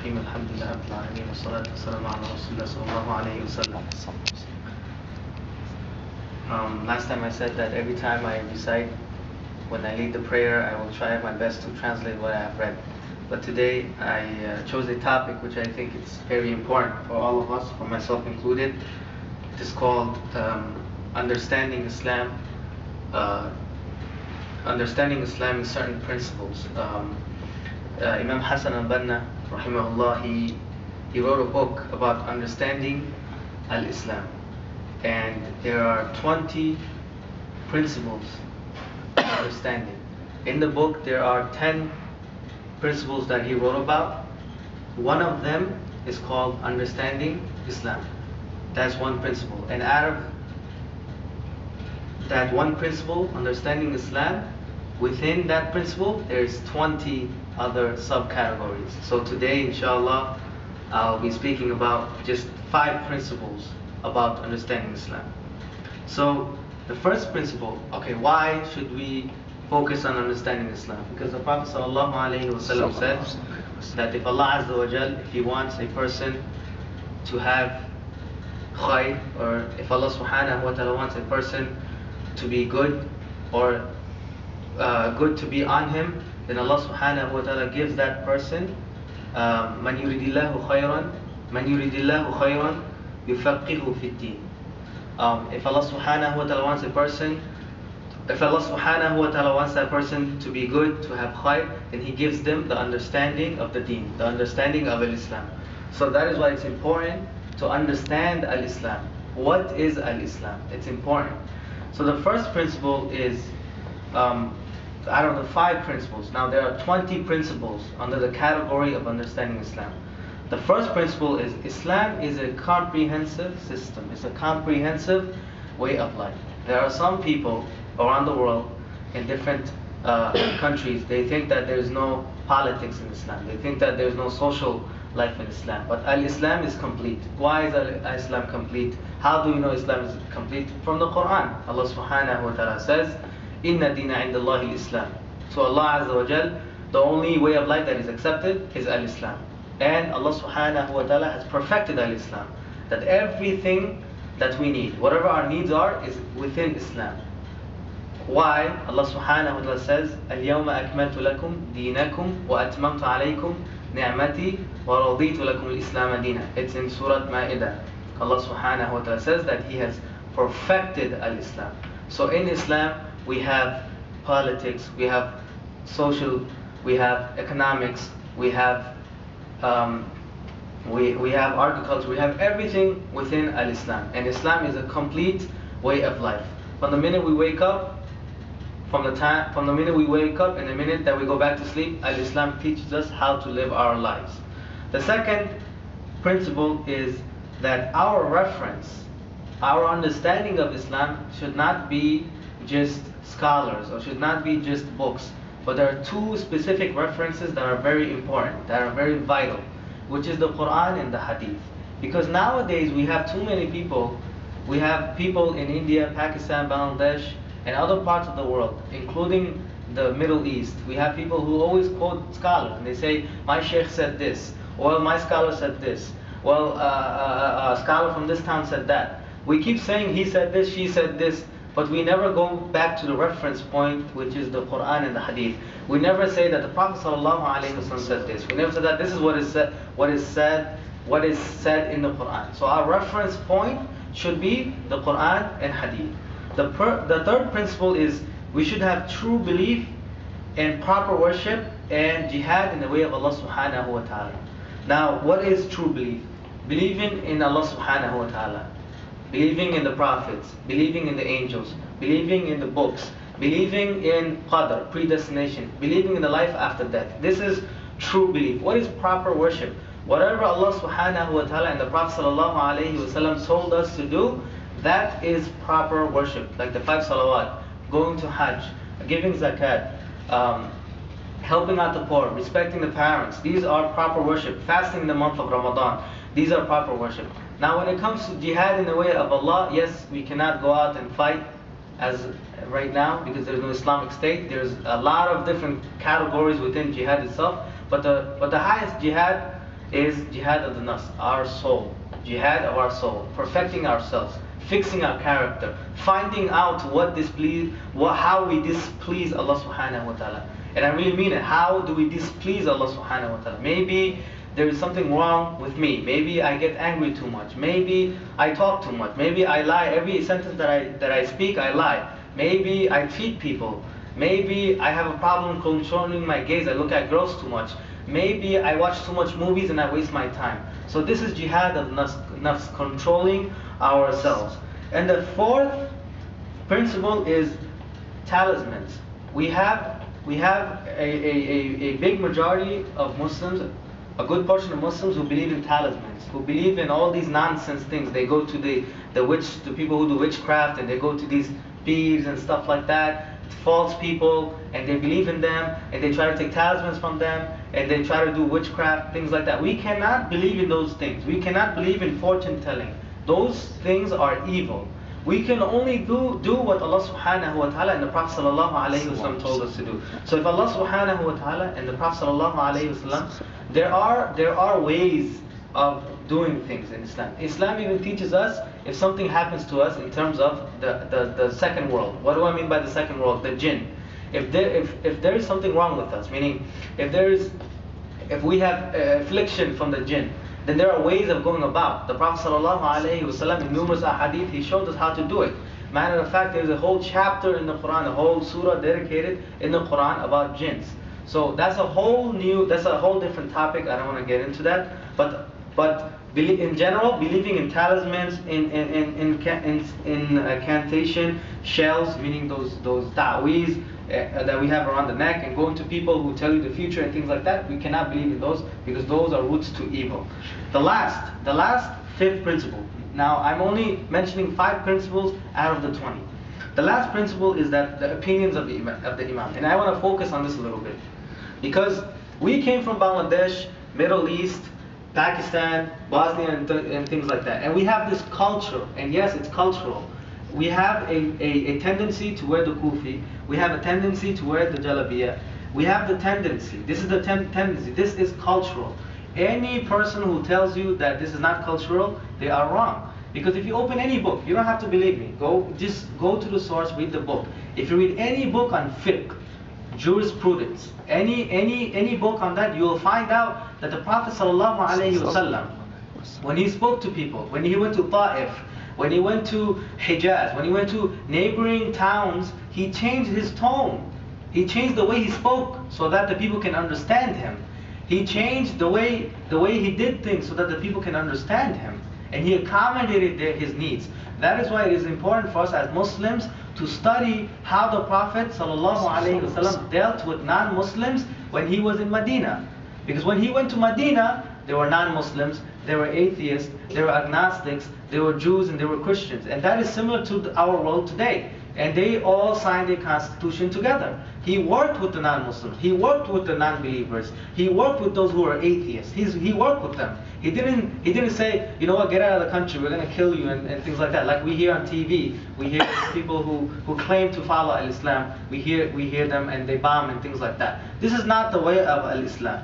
Bismillahirrahmanirrahim. Alhamdulillah Rabbil Alameen. Wassalatu wassalamu ala Rasulillah sallallahu alayhi wa sallam. Last time I said that every time I recite, when I lead the prayer, I will try my best to translate what I have read. But today I chose a topic which I think is very important for all of us, for myself included. It is called understanding Islam. Understanding Islam in certain principles. Imam Hassan al-Banna, rahimahullah, he wrote a book about understanding al-Islam. And there are 20 principles of understanding. In the book there are 10 principles that he wrote about. One of them is called understanding Islam. That's one principle. And out of that one principle, understanding Islam, within that principle there's 20 other subcategories. So today, inshallah, I'll be speaking about just 5 principles about understanding Islam. So the first principle, okay, why should we focus on understanding Islam? Because the Prophet ﷺ said that if Allah Azza wa Jal, if He wants a person to have khayr, or if Allah Subhanahu wa Ta'ala wants a person to be good, or good to be on him, then Allah Subhanahu wa Ta'ala gives that person man yuridillahu khayran yufaqihu fid-din. If Allah Subhanahu wa Ta'ala wants a person, if Allah Subhanahu wa Ta'ala wants that person to be good, to have khayr, then He gives them the understanding of the deen, the understanding of al-Islam. So that is why it's important to understand al-Islam. What is al-Islam? It's important. So the first principle is out of the 5 principles. Now there are 20 principles under the category of understanding Islam. The first principle is Islam is a comprehensive system. It's a comprehensive way of life. There are some people around the world in different countries, they think that there is no politics in Islam. They think that there is no social life in Islam. But al-Islam is complete. Why is al-Islam complete? How do we know Islam is complete? From the Quran. Allah Subhanahu wa Ta'ala says, Inna dina indallahi al-Islam. So Allah Azza wa Jal, the only way of life that is accepted is al-Islam. And Allah Subhanahu wa Ta'ala has perfected al-Islam. That everything that we need, whatever our needs are, is within Islam. Why? Allah Subhanahu wa Ta'ala says, Al-yawma akmaltu lakum dinakum wa atmamtu alaykum ni'mati wa raditu lakum al-Islam dina. It's in Surah Ma'idah. Allah Subhanahu wa Ta'ala says that He has perfected al-Islam. So in Islam, we have politics, we have social, we have economics, we have we have agriculture, we have everything within al-Islam. And Islam is a complete way of life. From the minute we wake up, from the minute we wake up and the minute that we go back to sleep, al-Islam teaches us how to live our lives. The second principle is that our reference, our understanding of Islam should not be just scholars, or should not be just books, but there are 2 specific references that are very important, that are very vital, which is the Quran and the Hadith. Because nowadays we have too many people. We have people in India, Pakistan, Bangladesh, and other parts of the world, including the Middle East. We have people who always quote scholars, and they say, my sheikh said this, well, my scholar said this, well, a scholar from this town said that. We keep saying he said this, she said this, but we never go back to the reference point, which is the Quran and the Hadith. We never say that the Prophet ﷺ said this. We never say that this is what is said in the Quran. So our reference point should be the Quran and Hadith. The third principle is we should have true belief and proper worship and jihad in the way of Allah Subhanahu wa Ta'ala. Now, what is true belief? Believing in Allah Subhanahu wa Ta'ala, believing in the prophets, believing in the angels, believing in the books, believing in qadr, predestination, believing in the life after death. This is true belief. What is proper worship? Whatever Allah Subhanahu wa Ta'ala and the Prophet ﷺ told us to do, that is proper worship. Like the 5 salawat, going to Hajj, giving zakat, helping out the poor, respecting the parents. These are proper worship. Fasting in the month of Ramadan. These are proper worship. Now when it comes to jihad in the way of Allah, yes, we cannot go out and fight as right now because there's no Islamic State. There's a lot of different categories within jihad itself. But the highest jihad is jihad of the nafs, our soul. Jihad of our soul, perfecting ourselves, fixing our character, finding out how we displease Allah subhanahu wa ta'ala. And I really mean it. How do we displease Allah subhanahu wa ta'ala? Maybe there is something wrong with me. Maybe I get angry too much. Maybe I talk too much. Maybe I lie. Every sentence that I speak, I lie. Maybe I cheat people. Maybe I have a problem controlling my gaze. I look at girls too much. Maybe I watch too much movies and I waste my time. So this is jihad of nafs, controlling ourselves. And the fourth principle is talismans. We have a big majority of Muslims, a good portion of Muslims who believe in talismans, who believe in all these nonsense things. They go to the people who do witchcraft, and they go to these thieves and stuff like that, false people, and they believe in them, and they try to take talismans from them, and they try to do witchcraft, things like that. We cannot believe in those things. We cannot believe in fortune telling. Those things are evil. We can only do what Allah subhanahu wa ta'ala and the Prophet sallallahu alayhi wa sallam told us to do. So if Allah subhanahu wa ta'ala and the Prophet sallallahu alayhi wa sallam, there are ways of doing things in Islam. Islam even teaches us if something happens to us in terms of the second world. What do I mean by the second world? The jinn. If there is something wrong with us, meaning if we have affliction from the jinn, then there are ways of going about. The Prophet ﷺ in numerous ahadith, he showed us how to do it. Matter of fact, there's a whole chapter in the Quran, a whole surah dedicated in the Quran about jinns. So that's a whole different topic. I don't want to get into that. But in general, believing in talismans, in incantation, shells, meaning those ta'weez that we have around the neck, and going to people who tell you the future and things like that, we cannot believe in those because those are roots to evil. The last fifth principle. Now I'm only mentioning 5 principles out of the 20. The last principle is that the opinions of the Imam, and I want to focus on this a little bit because we came from Bangladesh, Middle East, Pakistan, Bosnia, and things like that, and we have this culture, and yes, it's cultural. We have a tendency to wear the kufi. We have a tendency to wear the jalabiyah. We have the tendency. This is the tendency. This is cultural. Any person who tells you that this is not cultural, they are wrong. Because if you open any book, you don't have to believe me. Just go to the source, read the book. If you read any book on fiqh, jurisprudence, any book on that, you will find out that the Prophet ﷺ, when he spoke to people, when he went to Ta'if, when he went to Hijaz, when he went to neighboring towns, he changed his tone. He changed the way he spoke so that the people can understand him. He changed the way he did things so that the people can understand him. And he accommodated his needs. That is why it is important for us as Muslims to study how the Prophet ﷺ dealt with non-Muslims when he was in Medina. Because when he went to Medina, there were non-Muslims, there were atheists, there were agnostics, there were Jews, and there were Christians. And that is similar to our world today. And they all signed a constitution together. He worked with the non-Muslims. He worked with the non-believers. He worked with those who were atheists. He worked with them. He didn't say, you know what, get out of the country, we're going to kill you, and things like that. Like we hear on TV, we hear people who claim to follow Al-Islam. We hear them and they bomb and things like that. This is not the way of Al-Islam.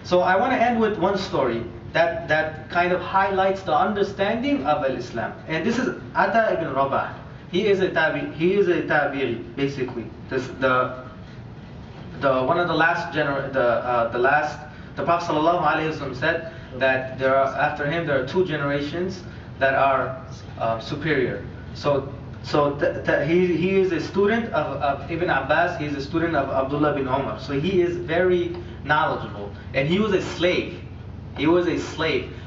So I want to end with one story that kind of highlights the understanding of Al-Islam. And this is Ata ibn Rabah. He is a tabi'i, basically. The Prophet ﷺ said that after him there are 2 generations that are superior. So he is a student of Ibn Abbas. He is a student of Abdullah bin Umar. So he is very knowledgeable, and he was a slave.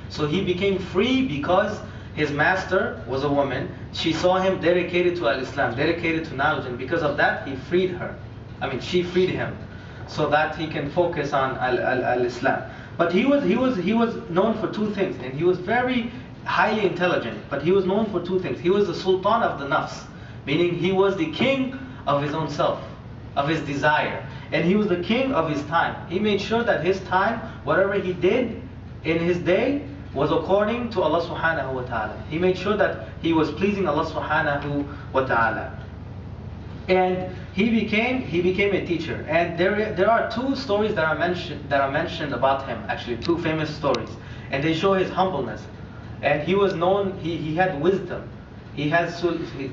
So he became free because his master was a woman. She saw him dedicated to Al-Islam, dedicated to knowledge, and because of that, he freed her. She freed him, so that he can focus on Al-Islam. But he was known for 2 things, and he was very highly intelligent. But he was known for 2 things. He was the sultan of the nafs, meaning he was the king of his own self, of his desire, and he was the king of his time. He made sure that his time, whatever he did in his day, was according to Allah subhanahu wa ta'ala. He made sure that he was pleasing Allah subhanahu wa ta'ala. And he became a teacher. And there are two stories that are mentioned about him, actually two famous stories, and they show his humbleness. And he was known, he had wisdom. He has,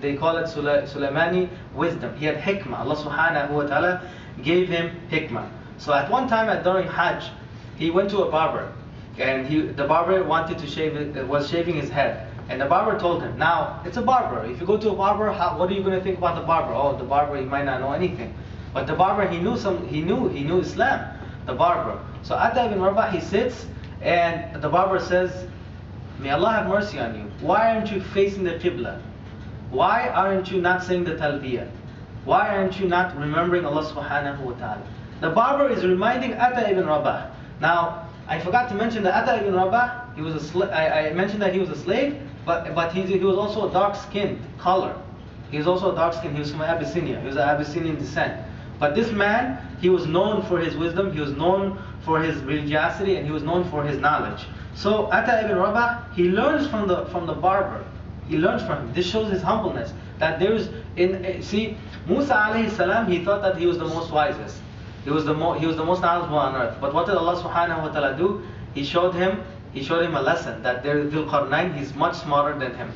they call it Sulaimani wisdom. He had hikmah. Allah subhanahu wa ta'ala gave him hikmah. So at one time during Hajj, he went to a barber, and the barber wanted to was shaving his head. And the barber told him, now, it's a barber. If you go to a barber, what are you going to think about the barber? Oh, the barber, he might not know anything. But the barber, he knew Islam, the barber. So Ata ibn Rabah, he sits, and the barber says, may Allah have mercy on you. Why aren't you facing the Qibla? Why aren't you not saying the Talbiyah? Why aren't you not remembering Allah subhanahu wa ta'ala? The barber is reminding Ata ibn Rabah. Now, I forgot to mention that Ata ibn Rabah, he was I mentioned that he was a slave, but he was also a dark-skinned color. He was also a dark-skinned, he was from Abyssinia. He was of Abyssinian descent. But this man, he was known for his wisdom, he was known for his religiosity, and he was known for his knowledge. So Ata ibn Rabah, he learns from the barber. He learns from him. This shows his humbleness. That see, Musa alayhi salam, he thought that he was the most wisest. He was the most knowledgeable on earth. But what did Allah subhanahu wa ta'ala do? He showed him a lesson that Dhul Qarnayn, he's much smarter than him.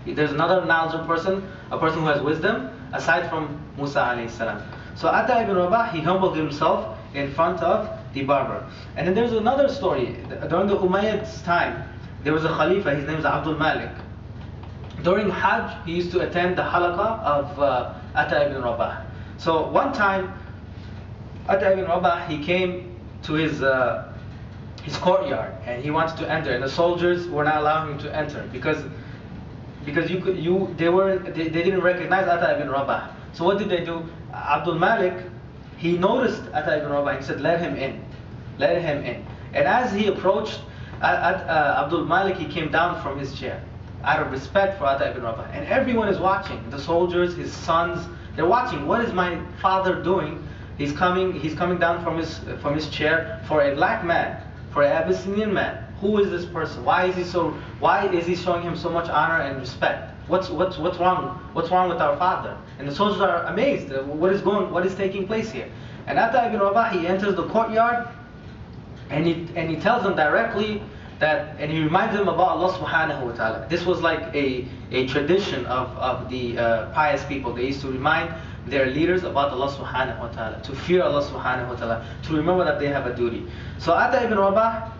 There's another knowledgeable person, a person who has wisdom, aside from Musa alayhi salam. So Ata ibn Rabah, he humbled himself in front of the barber. And then there's another story. During the Umayyads' time, there was a Khalifa, his name is Abdul Malik. During Hajj, he used to attend the halaqah of Ata ibn Rabah. So one time, Ata ibn Rabah, he came to his courtyard, and he wanted to enter, and the soldiers were not allowing him to enter because they didn't recognize Ata ibn Rabah. So what did they do? Abdul Malik, he noticed Ata ibn Rabah and said, let him in. And as he approached Abdul Malik, he came down from his chair out of respect for Ata ibn Rabah. And everyone is watching. The soldiers, his sons, they're watching. What is my father doing? He's coming down from his chair for a black man, for an Abyssinian man. Who is this person? Why is he showing him so much honor and respect? What's wrong? What's wrong with our father? And the soldiers are amazed. What is taking place here? And Ata ibn Rabah, he enters the courtyard, and he tells them directly that, and he reminds them about Allah subhanahu wa ta'ala. This was like a tradition of the pious people. They used to remind their leaders about Allah subhanahu wa ta'ala, to fear Allah subhanahu wa ta'ala, to remember that they have a duty. So Ata ibn Rabah,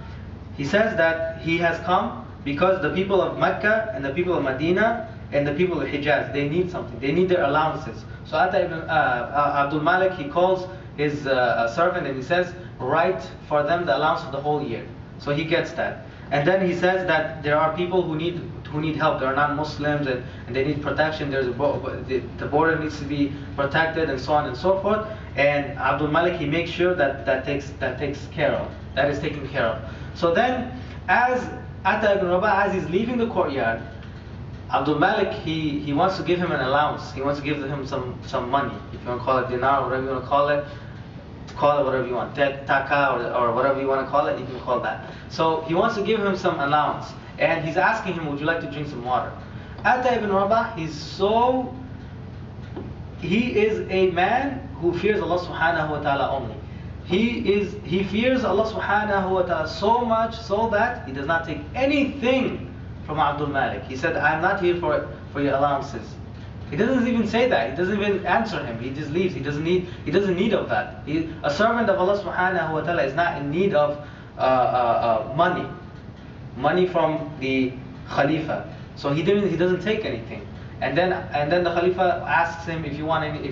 he says that he has come because the people of Mecca and the people of Medina and the people of Hijaz, they need something. They need their allowances. So Abdul Malik, he calls his servant and he says, write for them the allowance of the whole year. So he gets that. And then he says that there are people who need help. They are non-Muslims and they need protection. The border needs to be protected, and so on and so forth. And Abdul Malik, he makes sure that is taken care of. So then, as Ata ibn Rabah, as he's leaving the courtyard, Abdul Malik, he wants to give him an allowance. He wants to give him some money. If you want to call it dinar, whatever you want to call it whatever you want, taka or whatever you want to call it, you can call that. So he wants to give him some allowance, and he's asking him, would you like to drink some water? Ata ibn Rabah, he is a man who fears Allah subhanahu wa ta'ala only. He fears Allah subhanahu wa ta'ala so much so that he does not take anything from Abdul Malik. He said, I'm not here for your allowances. He doesn't even say that. He doesn't even answer him. He just leaves. He doesn't need of that. A servant of Allah subhanahu wa ta'ala is not in need of money from the Khalifa. So he doesn't take anything. And then the Khalifa asks him if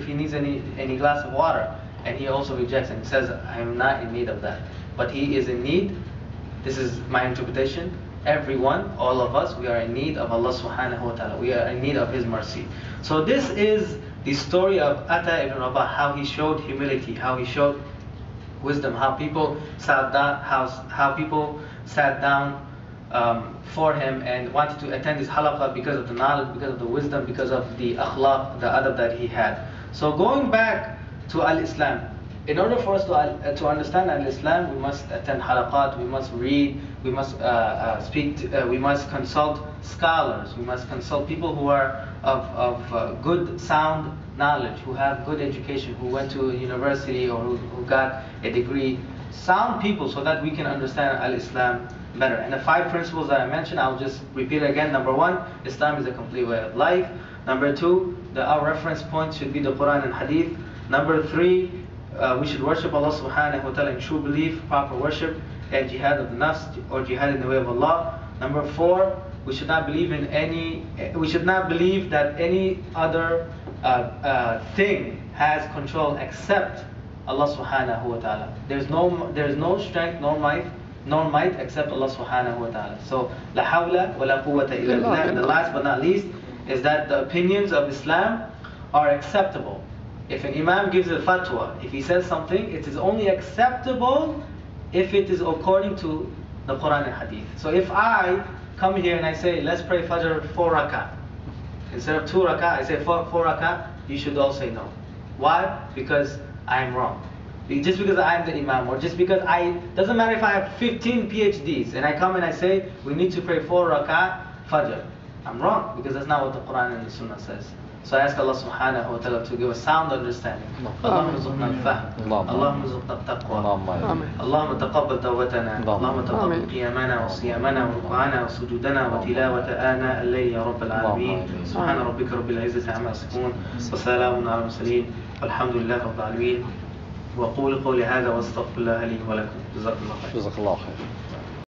he needs any glass of water, and he also rejects, and he says, I am not in need of that. But he is in need. This is my interpretation. Everyone, all of us, we are in need of Allah subhanahu wa ta'ala. We are in need of His mercy. So this is the story of Ata ibn Rabah, how he showed humility, how he showed wisdom, how people sat down for him and wanted to attend his halaqah because of the knowledge, because of the wisdom, because of the akhlaq, the adab that he had. So going back to Al-Islam, in order for us to understand Al-Islam, we must attend halaqat, we must read, we must we must consult scholars, we must consult people who are of good, sound knowledge, who have good education, who went to a university or who got a degree, sound people, so that we can understand Al-Islam better. And the 5 principles that I mentioned, I'll just repeat it again. Number 1, Islam is a complete way of life. Number 2, our reference point should be the Quran and Hadith. Number 3, we should worship Allah subhanahu wa ta'ala in true belief, proper worship, and jihad of the nafs, or jihad in the way of Allah. Number 4, we should not believe that any other thing has control except Allah subhanahu wa ta'ala. There's no strength nor might except Allah subhanahu wa ta'ala. So la hawla wa la quwwata illa billah. And the last but not least is that the opinions of Islam are acceptable. If an imam gives a fatwa, if he says something, it is only acceptable if it is according to the Quran and Hadith. So if I come here and I say, let's pray Fajr 4 rak'ah, instead of 2 rak'ah, I say 4 rak'ah, you should all say no. Why? Because I am wrong. Just because I am the imam, or just because doesn't matter if I have 15 PhDs and I come and I say, we need to pray 4 rak'ah Fajr. I'm wrong, because that's not what the Quran and the Sunnah says. So I ask Allah subhanahu wa ta'ala to give us sound understanding. Allahumma rzuqna al-fahm. Allahumma rzuqna al-taqwa. Allahumma taqabbal tawbatana. Allahumma taqabbal qiyamana wa siyamana wa ruku'ana wa sujudana wa tilawata ana al-layli ya rabbal alameen. Subhana rabbika rabbil izzati amma yasifun. Wa salamun ala al-mursalin. Walhamdulillahi rabbil alameen. Wa qulu qawli hadha wa astaghfirullah li wa lakum. Jazakallahu khair.